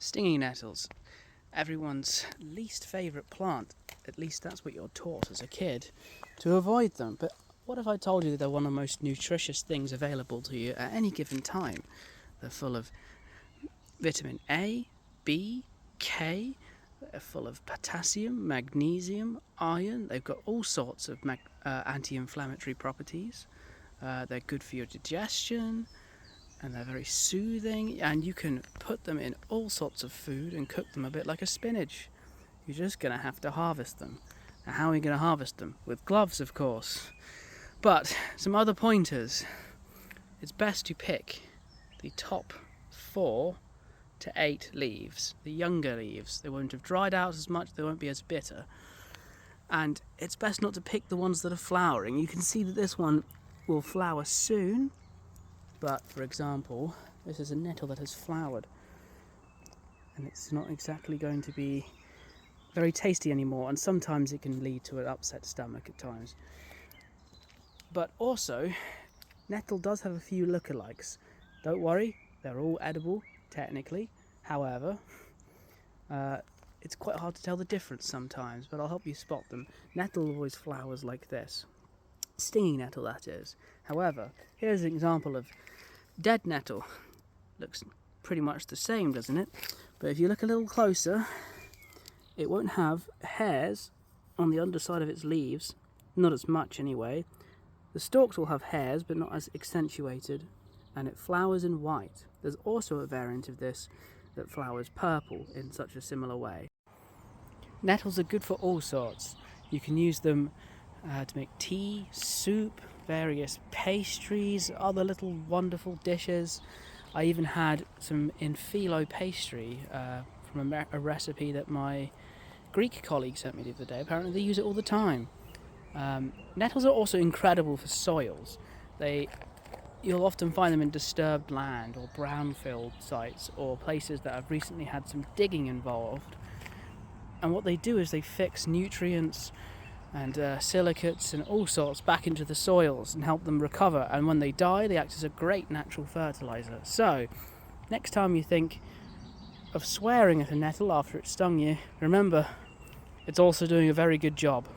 Stinging nettles, everyone's least favourite plant. At least that's what you're taught as a kid, to avoid them. But what if I told you that they're one of the most nutritious things available to you at any given time? They're full of vitamin A, B, K, they're full of potassium, magnesium, iron. They've got all sorts of anti-inflammatory properties. They're good for your digestion, and they're very soothing, and you can put them in all sorts of food and cook them a bit like a spinach. You're just going to have to harvest them. Now, how are you going to harvest them? With gloves, of course. But some other pointers. It's best to pick the top 4 to 8 leaves, the younger leaves. They won't have dried out as much, they won't be as bitter. And it's best not to pick the ones that are flowering. You can see that this one will flower soon, but for example, this is a nettle that has flowered, and it's not exactly going to be very tasty anymore, and sometimes it can lead to an upset stomach at times. But also, nettle does have a few lookalikes. Don't worry, they're all edible, technically. However, it's quite hard to tell the difference sometimes, but I'll help you spot them. Nettle always flowers like this. Stinging nettle, that is. However, here's an example of dead nettle. Looks pretty much the same, doesn't it? But if you look a little closer, it won't have hairs on the underside of its leaves. Not as much anyway. The stalks will have hairs, but not as accentuated, and it flowers in white. There's also a variant of this that flowers purple in such a similar way. Nettles are good for all sorts. You can use them to make tea, soup, various pastries, other little wonderful dishes. I even had some in phyllo pastry from a recipe that my Greek colleague sent me the other day. Apparently they use it all the time. Nettles are also incredible for soils. You'll often find them in disturbed land or brownfield sites or places that have recently had some digging involved. And what they do is they fix nutrients and silicates and all sorts back into the soils and help them recover. And when they die, they act as a great natural fertilizer. So, next time you think of swearing at a nettle after it stung you, remember, it's also doing a very good job.